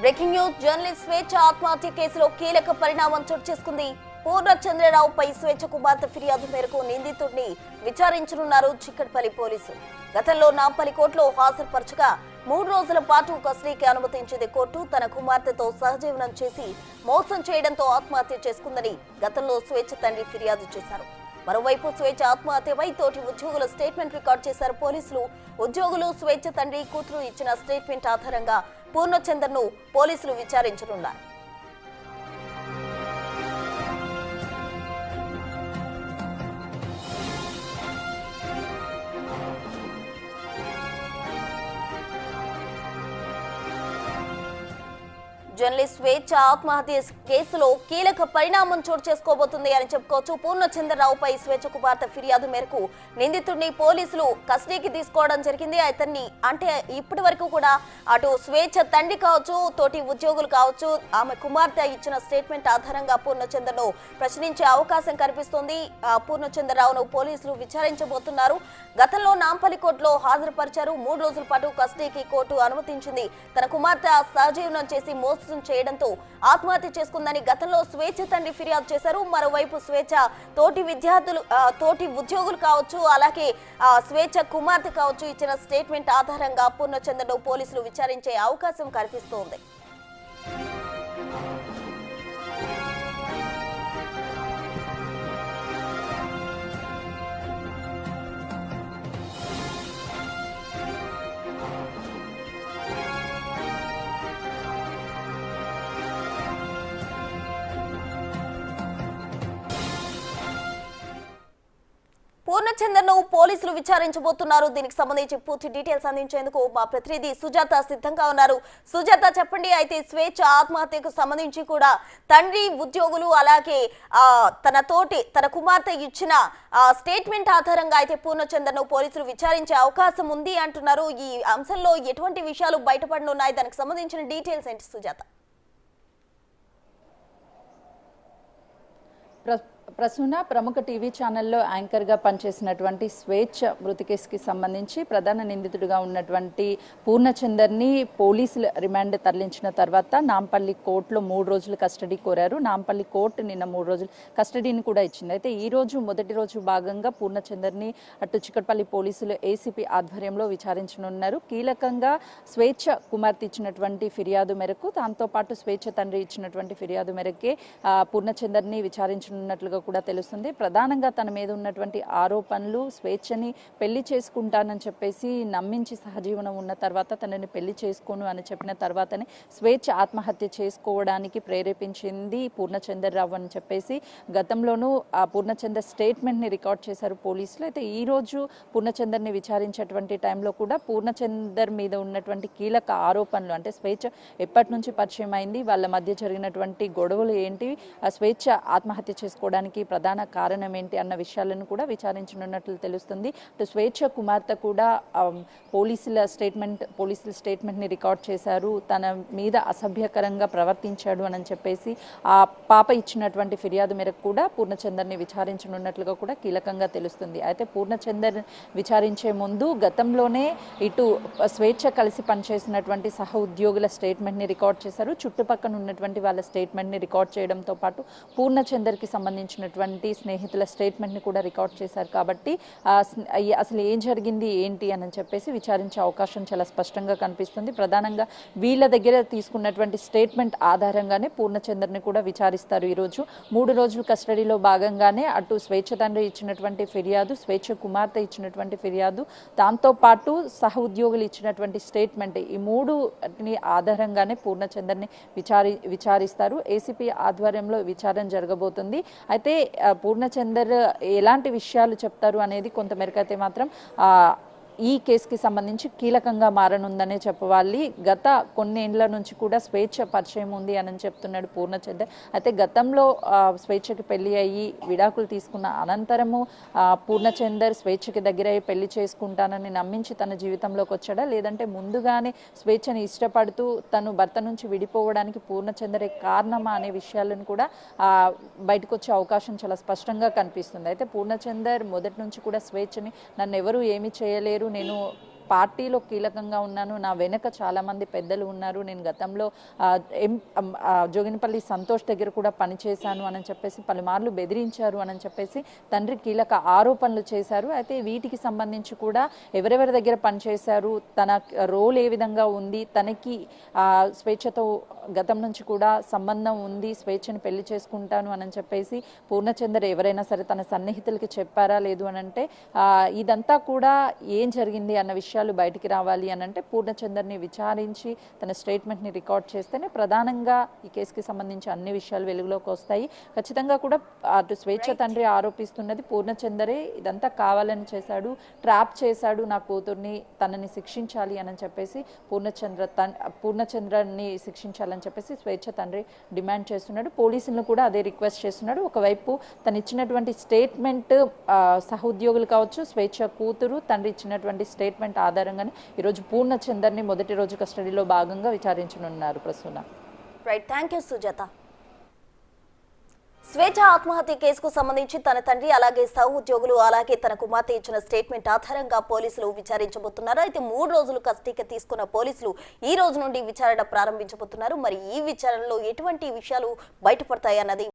Breaking news journalist స్వేచ్ఛ ఆత్మహత్య కేసులో కీలక పరిణామం చోటు చేసుకుంది. పూర్ణచంద్రరావుపై స్వేచ్ఛ కుమార్తె ఫిర్యాదు మేరకు నిందితుడిని విచారించనున్నారు చిక్కడపల్లి పోలీసులు. గతంలో నాంపల్లి కోర్టులో హాజరుపరచగా 3 రోజుల పాటు కస్టడీకి అనుమతించింది కోర్టు. తన కుమార్తెతో సహజీవనం చేసి మోసం చేయడంతో ఆత్మహత్య చేసుకుందని గతంలో స్వేచ్ఛ తండ్రి ఫిర్యాదు చేశారు. మరోవైపు స్వేచ్ఛ ఆత్మహత్యపై తోటి ఉద్యోగుల స్టేట్మెంట్ రికార్డు చేశారు పోలీసులు. ఉద్యోగులు స్వేచ్ఛ తండ్రి కూతురు ఇచ్చిన స్టేట్మెంట్ ఆధారంగా పూర్ణచంద్రను పోలీసులు విచారించనున్నారు. జర్నలిస్ట్ స్వేచ్ఛ ఆత్మహత్య కేసులో కీలక పరిణామం చోటు చేసుకోబోతుంది అని చెప్పుకోవచ్చు. పూర్ణచంద్రరావుపై స్వేచ్ఛ కుమార్తె ఫిర్యాదు మేరకు నిందితుడిని పోలీసులు కస్టడీకి తీసుకోవడం జరిగింది. అతన్ని అంటే ఇప్పటి వరకు కూడా అటు స్వేచ్ఛ తండ్రి కావచ్చు, తోటి ఉద్యోగులు కావచ్చు, ఆమె కుమార్తె ఇచ్చిన స్టేట్మెంట్ ఆధారంగా పూర్ణచంద్రను ప్రశ్నించే అవకాశం కనిపిస్తోంది. పూర్ణచంద్రరావును పోలీసులు విచారించబోతున్నారు. గతంలో నాంపల్లి కోర్టులో హాజరుపరిచారు. 3 రోజుల పాటు కస్టడీకి కోర్టు అనుమతించింది. తన కుమార్తె సహజీవనం చేసి మోసం చేయడంతో ఆత్మహత్య చేసుకుందని గతంలో స్వేచ్ఛ తండ్రి ఫిర్యాదు చేశారు. మరోవైపు స్వేచ్ఛ తోటి ఉద్యోగులు కావచ్చు, అలాగే స్వేచ్ఛ కుమార్తె కావచ్చు ఇచ్చిన స్టేట్మెంట్ ఆధారంగా పూర్ణచంద్రను పోలీసులు విచారించే అవకాశం కనిపిస్తోంది. పూర్ణచంద్రను పోలీసులు విచారించబోతున్నారు. దీనికి సంబంధించి పూర్తి డీటెయిల్స్ అందించేందుకు మా ప్రతినిధి సుజాత సిద్ధంగా ఉన్నారు. సుజాత, చెప్పండి. అయితే స్వేచ్ఛ ఆత్మహత్యకు సంబంధించి కూడా తండ్రి, ఉద్యోగులు, అలాగే తన కుమార్తె ఇచ్చిన స్టేట్మెంట్ ఆధారంగా అయితే పూర్ణచంద్రను పోలీసులు విచారించే అవకాశం ఉంది అంటున్నారు. ఈ అంశంలో ఎటువంటి విషయాలు బయటపడనున్నాయి? దానికి సంబంధించిన డీటెయిల్స్ ఏంటి సుజాత? ప్రసూన ప్రముఖ టీవీ ఛానల్లో యాంకర్గా పనిచేసినటువంటి స్వేచ్ఛ మృతి కేసుకి సంబంధించి ప్రధాన నిందితుడిగా ఉన్నటువంటి పూర్ణచందర్ని పోలీసులు రిమాండ్ తరలించిన తర్వాత నాంపల్లి కోర్టులో 3 రోజులు కస్టడీ కోరారు. నాంపల్లి కోర్టు నిన్న 3 రోజులు కస్టడీని కూడా ఇచ్చింది. అయితే ఈ రోజు మొదటి రోజు భాగంగా పూర్ణచందర్ని అటు చిక్కడపల్లి పోలీసులు ఏసీపీ ఆధ్వర్యంలో విచారించనున్నారు. కీలకంగా స్వేచ్ఛ కుమార్తె ఇచ్చినటువంటి ఫిర్యాదు మేరకు, దాంతోపాటు స్వేచ్ఛ తండ్రి ఇచ్చినటువంటి ఫిర్యాదు మేరకే పూర్ణచందర్ని విచారించనున్నట్లుగా కూడా తెలుస్తుంది. ప్రధానంగా తన మీద ఉన్నటువంటి ఆరోపణలు, స్వేచ్ఛని పెళ్లి చేసుకుంటానని చెప్పేసి నమ్మించి సహజీవనం ఉన్న తర్వాత తనని పెళ్లి చేసుకోను అని చెప్పిన తర్వాతనే స్వేచ్ఛ ఆత్మహత్య చేసుకోవడానికి ప్రేరేపించింది పూర్ణచంద్రరావు అని చెప్పేసి గతంలోనూ ఆ పూర్ణచంద్ర స్టేట్మెంట్ని రికార్డ్ చేశారు పోలీసులు. అయితే ఈ రోజు పూర్ణచంద్రని విచారించేటువంటి టైంలో కూడా పూర్ణచందర్ మీద ఉన్నటువంటి కీలక ఆరోపణలు, అంటే స్వేచ్ఛ ఎప్పటి నుంచి పరిచయం అయింది, వాళ్ళ మధ్య జరిగినటువంటి గొడవలు ఏంటి, ఆ స్వేచ్ఛ ఆత్మహత్య చేసుకోవడానికి ప్రధాన కారణం ఏంటి అన్న విషయాలను కూడా విచారించనున్నట్లు తెలుస్తుంది. స్వేచ్ఛ కుమార్తె కూడా పోలీసుల స్టేట్మెంట్ని రికార్డ్ చేశారు. తన మీద అసభ్యకరంగా ప్రవర్తించాడు అని చెప్పేసి ఆ పాప ఇచ్చినటువంటి ఫిర్యాదు మేరకు కూడా పూర్ణచందర్ని విచారించనున్నట్లుగా కూడా కీలకంగా తెలుస్తుంది. అయితే పూర్ణచందర్ విచారించే ముందు గతంలోనే ఇటు స్వేచ్ఛ కలిసి పనిచేసినటువంటి సహ ఉద్యోగుల స్టేట్మెంట్ని రికార్డ్ చేశారు. చుట్టుపక్కల ఉన్నటువంటి వాళ్ళ స్టేట్మెంట్ని రికార్డ్ చేయడంతో పాటు పూర్ణచందర్కి సంబంధించినటువంటి స్నేహితుల స్టేట్మెంట్ని కూడా రికార్డ్ చేశారు. కాబట్టి అసలు ఏం జరిగింది ఏంటి అని చెప్పేసి విచారించే అవకాశం చాలా స్పష్టంగా కనిపిస్తుంది. ప్రధానంగా వీళ్ళ దగ్గర తీసుకున్నటువంటి స్టేట్మెంట్ ఆధారంగానే పూర్ణచందర్ని కూడా విచారిస్తారు. ఈరోజు 3 రోజుల కస్టడీలో భాగంగానే అటు స్వేచ్ఛ తండ్రి ఇచ్చినటువంటి ఫిర్యాదు, స్వేచ్ఛ కుమార్తె ఇచ్చినటువంటి ఫిర్యాదు, దాంతోపాటు సహ ఉద్యోగులు ఇచ్చినటువంటి స్టేట్మెంట్, ఈ 3 ఆధారంగానే పూర్ణచందర్ని విచారిస్తారు. ఏసీపీ ఆధ్వర్యంలో విచారణ జరగబోతుంది. అయితే పూర్ణచందర్ ఎలాంటి విషయాలు చెప్తారు అనేది కొంతమేరకు అయితే మాత్రం ఈ కేసుకి సంబంధించి కీలకంగా మారనుందనే చెప్పవాలి. గత కొన్నేళ్ల నుంచి కూడా స్వేచ్ఛ పరిచయం ఉంది అని చెప్తున్నాడు పూర్ణచందర్. అయితే గతంలో స్వేచ్ఛకి పెళ్లి అయ్యి విడాకులు తీసుకున్న అనంతరము పూర్ణచందర్ స్వేచ్ఛకి దగ్గర అయ్యి పెళ్లి చేసుకుంటానని నమ్మించి తన జీవితంలోకి వచ్చాడా, లేదంటే ముందుగానే స్వేచ్ఛని ఇష్టపడుతూ తను భర్త నుంచి విడిపోవడానికి పూర్ణచందరే కారణమా అనే విషయాలను కూడా బయటకు వచ్చే అవకాశం చాలా స్పష్టంగా కనిపిస్తుంది. అయితే పూర్ణచందర్ మొదటి నుంచి కూడా స్వేచ్ఛని నన్ను ఎవరు ఏమీ చేయలేరు, నేను పార్టీలో కీలకంగా ఉన్నాను, నా వెనక చాలామంది పెద్దలు ఉన్నారు, నేను గతంలో జోగినిపల్లి సంతోష్ దగ్గర కూడా పనిచేశాను అని చెప్పేసి పలుమార్లు బెదిరించారు అని చెప్పేసి తండ్రి కీలక ఆరోపణలు చేశారు. అయితే వీటికి సంబంధించి కూడా ఎవరెవరి దగ్గర పనిచేశారు, తన రోల్ ఏ విధంగా ఉంది, తనకి స్వేచ్ఛతో గతం నుంచి కూడా సంబంధం ఉంది, స్వేచ్ఛని పెళ్లి చేసుకుంటాను అని చెప్పేసి పూర్ణచంద్ర ఎవరైనా సరే తన సన్నిహితులకి చెప్పారా లేదు అని అంటే ఇదంతా కూడా ఏం జరిగింది అన్న విషయాలు బయటికి రావాలి అని అంటే పూర్ణచంద్రని విచారించి తన స్టేట్మెంట్ని రికార్డ్ చేస్తేనే ప్రధానంగా ఈ కేసుకి సంబంధించి అన్ని విషయాలు వెలుగులోకి వస్తాయి. ఖచ్చితంగా కూడా అటు స్వేచ్ఛ తండ్రి ఆరోపిస్తున్నది పూర్ణచంద్రే ఇదంతా కావాలని చేశాడు, ట్రాప్ చేశాడు నా కూతుర్ని, తనని శిక్షించాలి అని చెప్పేసి పూర్ణచంద్రని శిక్షించాలని చెప్పేసి స్వేచ్ఛ తండ్రి డిమాండ్ చేస్తున్నాడు. పోలీసులను కూడా అదే రిక్వెస్ట్ చేస్తున్నాడు. ఒకవైపు తను ఇచ్చినటువంటి స్టేట్మెంట్ సహోద్యోగులు కావచ్చు, స్వేచ్ఛ కూతురు తండ్రి ఇచ్చినటువంటి స్టేట్మెంట్ ఆధారంగానే ఈరోజు పూర్ణచంద్రని మొదటి రోజు కస్టడీలో భాగంగా విచారించనున్నారు. Prasuna. Right, thank you Sujatha. స్వేచ్ఛ ఆత్మహత్య కేసుకు సంబంధించి తన తండ్రి అలాగే సహోద్యోగులు అలాగే తన కుమార్తె ఇచ్చిన స్టేట్మెంట్ ఆధారంగా పోలీసులు విచారించబోతున్నారు. అయితే 3 రోజులు కస్టడీకి తీసుకున్న పోలీసులు ఈ రోజు నుండి విచారణ ప్రారంభించబోతున్నారు. మరి ఈ విచారణలో ఎటువంటి విషయాలు బయటపడతాయన్నది